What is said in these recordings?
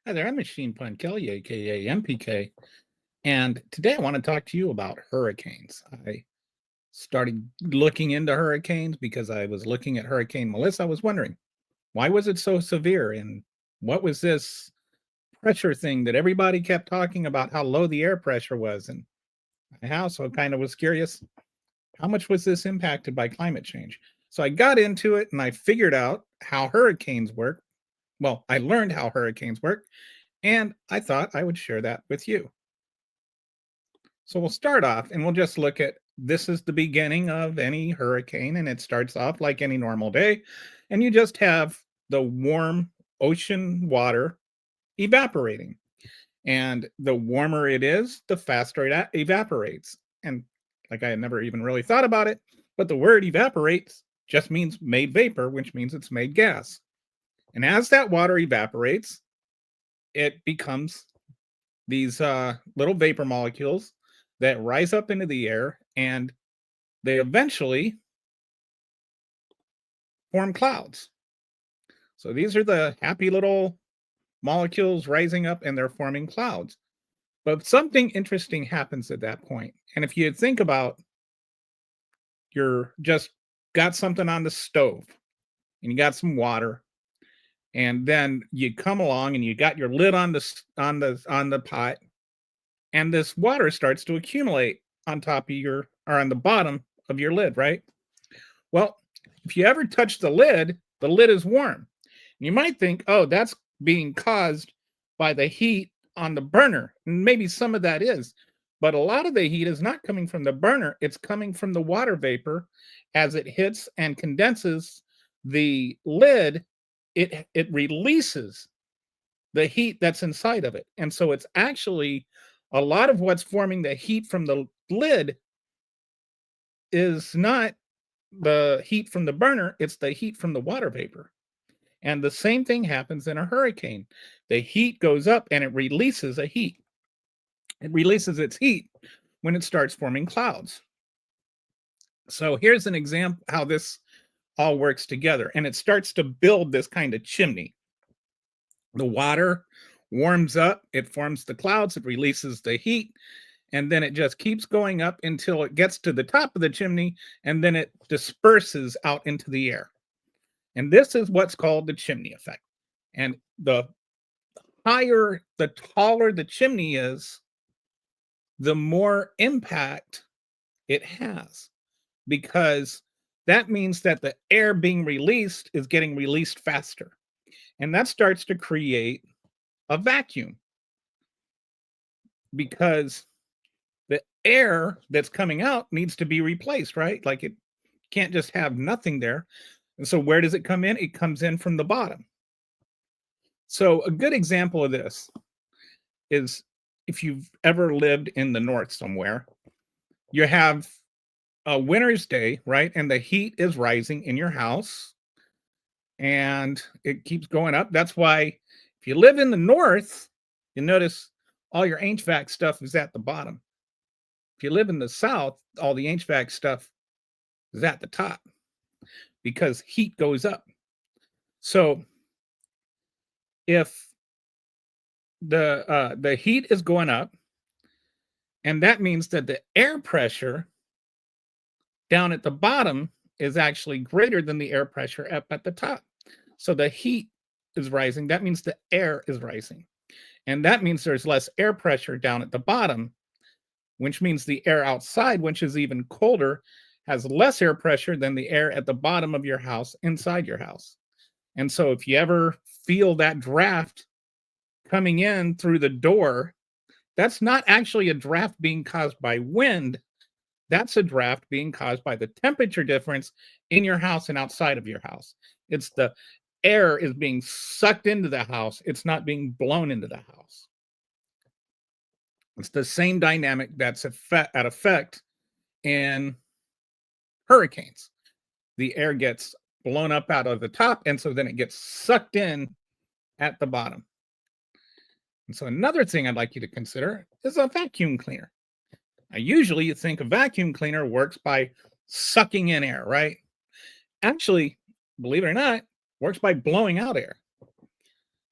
Hi there, I'm Machine Pun Kelly, aka MPK, and today I want to talk to you about hurricanes. I started looking into hurricanes because I was looking at Hurricane Melissa. I was wondering, why was it so severe? And what was this pressure thing that everybody kept talking about how low the air pressure was? And I also kind of was curious, how much was this impacted by climate change? So I got into it and I figured out how hurricanes work. Well, I learned how hurricanes work, and I thought I would share that with you. So we'll start off and we'll just look at this is the beginning of any hurricane, and it starts off like any normal day. And you just have the warm ocean water evaporating. And the warmer it is, the faster it evaporates. And like I had never even really thought about it, but the word evaporates just means made vapor, which means it's made gas. And as that water evaporates, it becomes these little vapor molecules that rise up into the air, and they eventually form clouds. So these are the happy little molecules rising up and they're forming clouds. But something interesting happens at that point. And if you think about you're just got something on the stove and you got some water, and then you come along and you got your lid on the pot, and this water starts to accumulate on top of your or on the bottom of your lid, right? Well, if you ever touch the lid is warm. You might think, oh, that's being caused by the heat on the burner. And maybe some of that is, but a lot of the heat is not coming from the burner, it's coming from the water vapor as it hits and condenses the lid. It releases the heat that's inside of it. And so it's actually a lot of what's forming the heat from the lid is not the heat from the burner, it's the heat from the water vapor. And the same thing happens in a hurricane. The heat goes up and it releases a heat. It releases its heat when it starts forming clouds. So here's an example how this all works together. And it starts to build this kind of chimney. The water warms up, it forms the clouds, it releases the heat, and then it just keeps going up until it gets to the top of the chimney, and then it disperses out into the air. And this is what's called the chimney effect. And the taller the chimney is, the more impact it has, because that means that the air being released is getting released faster. And that starts to create a vacuum because the air that's coming out needs to be replaced, right? Like it can't just have nothing there. And so where does it come in? It comes in from the bottom. So a good example of this is if you've ever lived in the north somewhere, you have a winter's day, right? And the heat is rising in your house and it keeps going up. That's why if you live in the north, you notice all your HVAC stuff is at the bottom. If you live in the south, all the HVAC stuff is at the top because heat goes up. So if the heat is going up, and that means that the air pressure down at the bottom is actually greater than the air pressure up at the top. So the heat is rising. That means the air is rising. And that means there's less air pressure down at the bottom, which means the air outside, which is even colder, has less air pressure than the air at the bottom of your house inside your house. And so if you ever feel that draft coming in through the door, that's not actually a draft being caused by wind. That's a draft being caused by the temperature difference in your house and outside of your house. It's the air is being sucked into the house, it's not being blown into the house. It's the same dynamic that's at effect in hurricanes. The air gets blown up out of the top, and so then it gets sucked in at the bottom. And so another thing I'd like you to consider is a vacuum cleaner. Now, usually you think a vacuum cleaner works by sucking in air, right? Actually, believe it or not, works by blowing out air.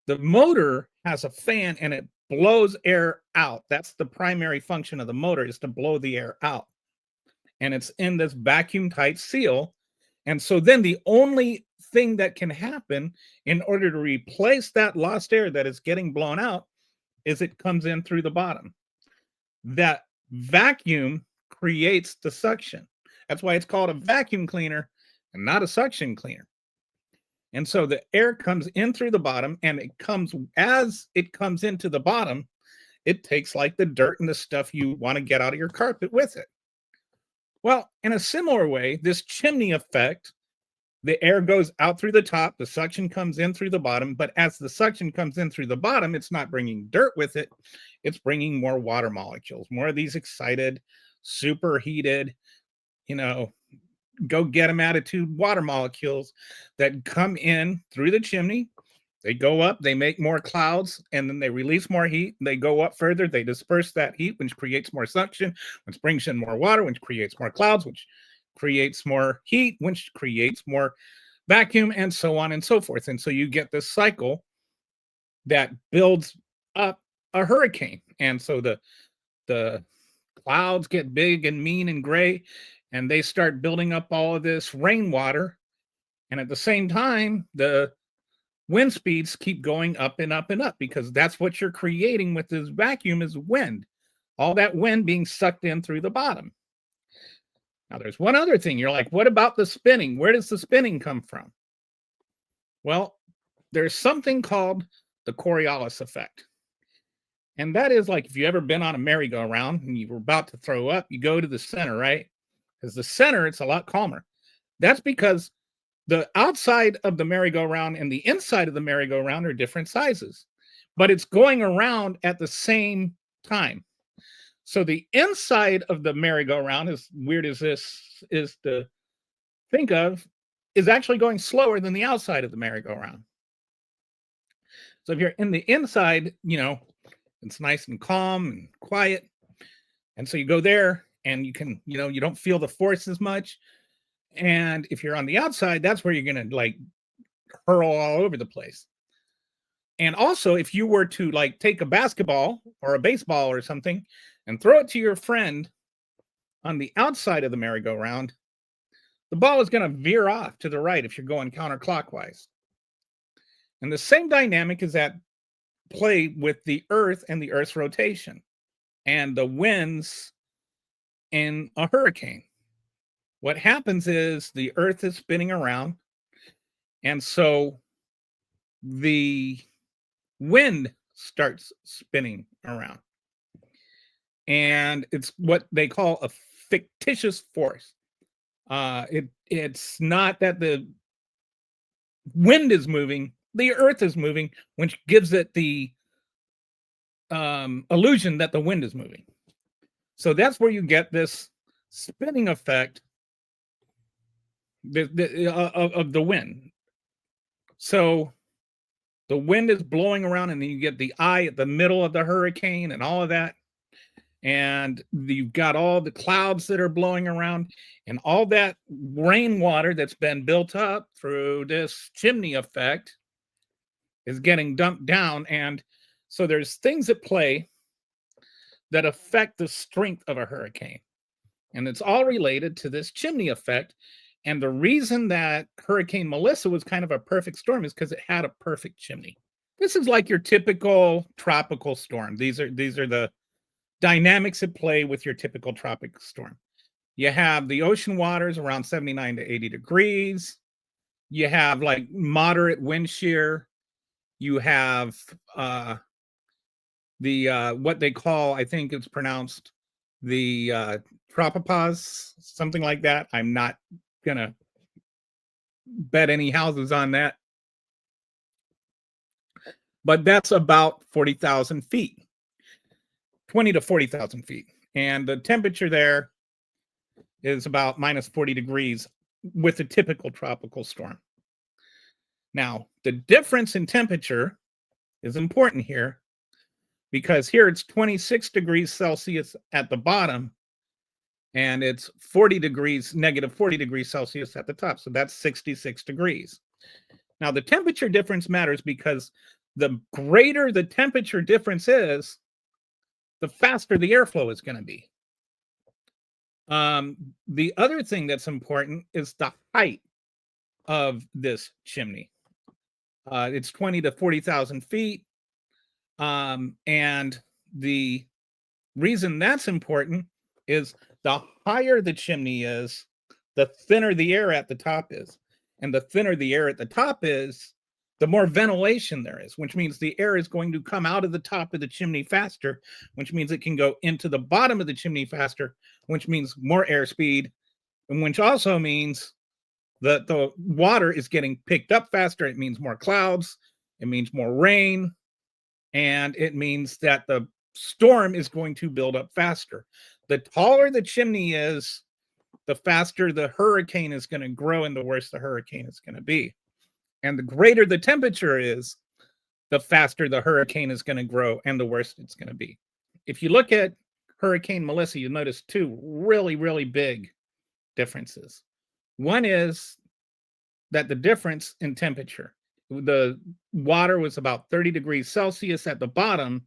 The motor has a fan and it blows air out. That's the primary function of the motor, is to blow the air out. And it's in this vacuum tight seal. And so then the only thing that can happen in order to replace that lost air that is getting blown out is it comes in through the bottom. That vacuum creates the suction. That's why it's called a vacuum cleaner and not a suction cleaner. And so the air comes in through the bottom, and as it comes into the bottom, it takes like the dirt and the stuff you want to get out of your carpet with it. Well, in a similar way, this chimney effect, the air goes out through the top, the suction comes in through the bottom, but as the suction comes in through the bottom, it's not bringing dirt with it, it's bringing more water molecules, more of these excited, superheated, you know, go get them attitude water molecules that come in through the chimney. They go up, they make more clouds, and then they release more heat. They go up further, they disperse that heat, which creates more suction, which brings in more water, which creates more clouds, which creates more heat, which creates more vacuum, and so on and so forth. And so you get this cycle that builds up a hurricane. And so the clouds get big and mean and gray, and they start building up all of this rainwater. And at the same time, the wind speeds keep going up and up and up, because that's what you're creating with this vacuum is wind. All that wind being sucked in through the bottom. Now, there's one other thing. You're like, what about the spinning? Where does the spinning come from? Well, there's something called the Coriolis effect. And that is like if you ever been on a merry-go-round and you were about to throw up, you go to the center, right? Because the center, it's a lot calmer. That's because the outside of the merry-go-round and the inside of the merry-go-round are different sizes, but it's going around at the same time. So the inside of the merry-go-round, as weird as this is to think of, is actually going slower than the outside of the merry-go-round. So if you're in the inside, it's nice and calm and quiet. And so you go there and you can, you don't feel the force as much. And if you're on the outside, that's where you're going to like hurl all over the place. And also, if you were to like take a basketball or a baseball or something and throw it to your friend on the outside of the merry-go-round, the ball is going to veer off to the right if you're going counterclockwise. And the same dynamic is at play with the Earth and the Earth's rotation and the winds in a hurricane. What happens is the Earth is spinning around, and so the wind starts spinning around. And it's what they call a fictitious force. It's not that the wind is moving, the Earth is moving, which gives it the illusion that the wind is moving. So that's where you get this spinning effect of the wind. So the wind is blowing around, and then you get the eye at the middle of the hurricane and all of that. And you've got all the clouds that are blowing around, and all that rainwater that's been built up through this chimney effect is getting dumped down. And so there's things at play that affect the strength of a hurricane. And it's all related to this chimney effect. And the reason that Hurricane Melissa was kind of a perfect storm is because it had a perfect chimney. This is like your typical tropical storm. These are the dynamics at play with your typical tropical storm. You have the ocean waters around 79 to 80 degrees. You have like moderate wind shear. You have what they call, I think it's pronounced the tropopause, something like that. I'm not gonna bet any houses on that, but that's about 40,000 feet, 20 to 40,000 feet, and the temperature there is about minus 40 degrees with a typical tropical storm. Now, the difference in temperature is important here, because here it's 26 degrees Celsius at the bottom, and it's negative 40 degrees Celsius at the top. So that's 66 degrees. Now, the temperature difference matters because the greater the temperature difference is, the faster the airflow is going to be. The other thing that's important is the height of this chimney. It's 20 to 40,000 feet. And the reason that's important is the higher the chimney is, the thinner the air at the top is. And the thinner the air at the top is, the more ventilation there is, which means the air is going to come out of the top of the chimney faster, which means it can go into the bottom of the chimney faster, which means more airspeed, and which also means that the water is getting picked up faster. It means more clouds, it means more rain, and it means that the storm is going to build up faster. The taller the chimney is, the faster the hurricane is going to grow and the worse the hurricane is going to be. And the greater the temperature is, the faster the hurricane is going to grow and the worse it's going to be. If you look at Hurricane Melissa, you'll notice two really, really big differences. One is that the difference in temperature, the water was about 30 degrees Celsius at the bottom,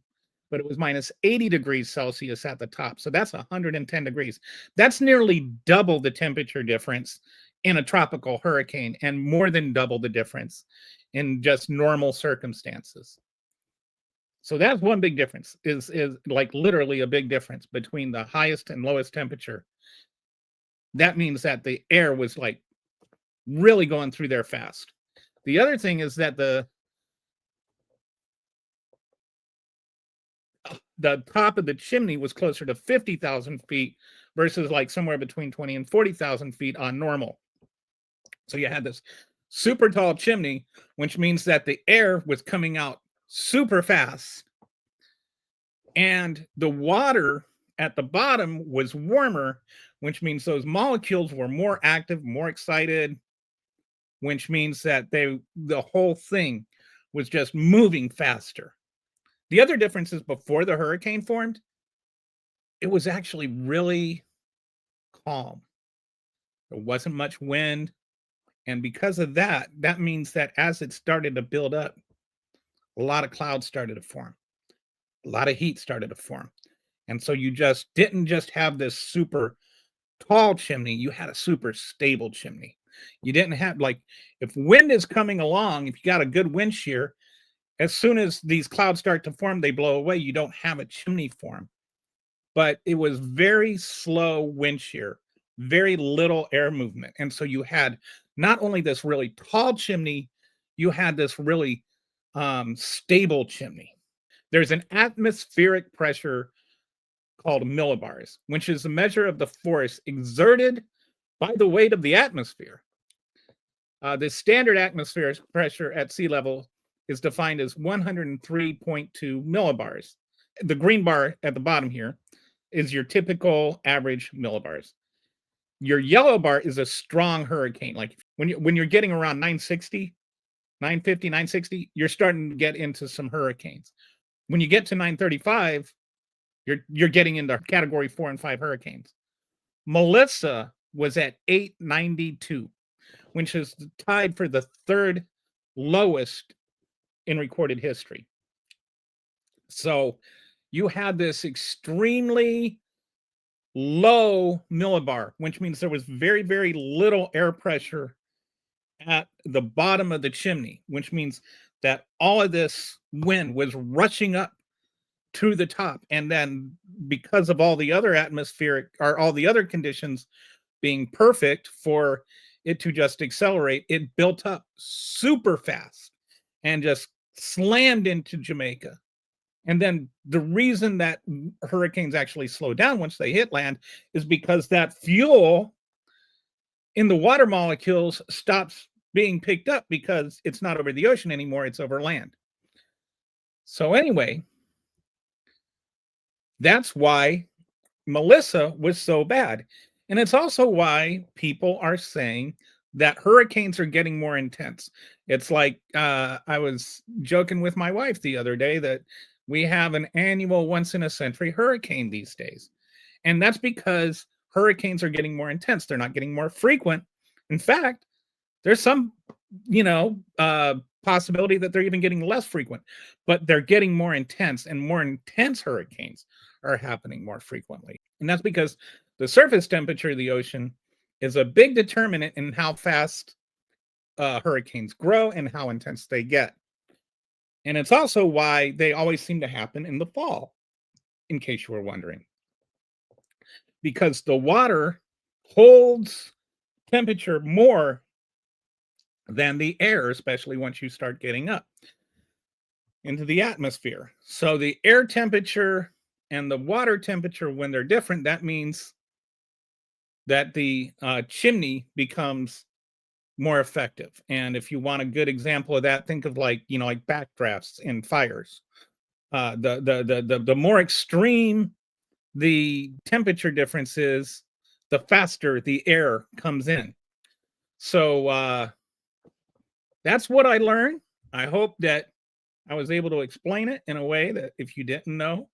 but it was minus 80 degrees Celsius at the top. So that's 110 degrees. That's nearly double the temperature difference in a tropical hurricane and more than double the difference in just normal circumstances. So that's one big difference, is like literally a big difference between the highest and lowest temperature. That means that the air was like really going through there fast. The other thing is that the top of the chimney was closer to 50,000 feet versus like somewhere between 20 and 40,000 feet on normal. So you had this super tall chimney, which means that the air was coming out super fast. And the water at the bottom was warmer, which means those molecules were more active, more excited, which means that the whole thing was just moving faster. The other difference is before the hurricane formed, it was actually really calm. There wasn't much wind. And because of that, that means that as it started to build up, a lot of clouds started to form. A lot of heat started to form. And so you just didn't just have this super tall chimney, you had a super stable chimney. You didn't have, like, if wind is coming along, if you got a good wind shear, as soon as these clouds start to form, they blow away. You don't have a chimney form. But it was very slow wind shear, very little air movement. And so you had not only this really tall chimney, you had this really stable chimney. There's an atmospheric pressure called millibars, which is a measure of the force exerted by the weight of the atmosphere. The standard atmospheric pressure at sea level is defined as 103.2 millibars. The green bar at the bottom here is your typical average millibars. Your yellow bar is a strong hurricane. Like when you're getting around 960, 950, 960, you're starting to get into some hurricanes. When you get to 935, you're getting into category 4 and 5 hurricanes. Melissa was at 892, which is tied for the third lowest in recorded history. So you had this extremely low millibar, which means there was very, very little air pressure at the bottom of the chimney, which means that all of this wind was rushing up to the top. And then because of all the other atmospheric or all the other conditions being perfect for it to just accelerate, it built up super fast and just slammed into Jamaica. And then the reason that hurricanes actually slow down once they hit land is because that fuel in the water molecules stops being picked up because it's not over the ocean anymore, it's over land. So anyway, that's why Melissa was so bad. And it's also why people are saying that hurricanes are getting more intense. It's like I was joking with my wife the other day that we have an annual once in a century hurricane these days. And that's because hurricanes are getting more intense. They're not getting more frequent. In fact, there's some, possibility that they're even getting less frequent, but they're getting more intense, and more intense hurricanes are happening more frequently. And that's because the surface temperature of the ocean is a big determinant in how fast hurricanes grow and how intense they get. And it's also why they always seem to happen in the fall, in case you were wondering, because the water holds temperature more than the air, especially once you start getting up into the atmosphere. So the air temperature and the water temperature, when they're different, that means that the chimney becomes more effective. And if you want a good example of that, think of like, like backdrafts in fires. The more extreme the temperature difference is, the faster the air comes in. So that's what I learned. I hope that I was able to explain it in a way that if you didn't know,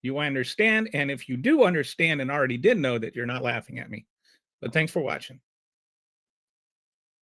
you understand. And if you do understand and already did know, that you're not laughing at me. But thanks for watching.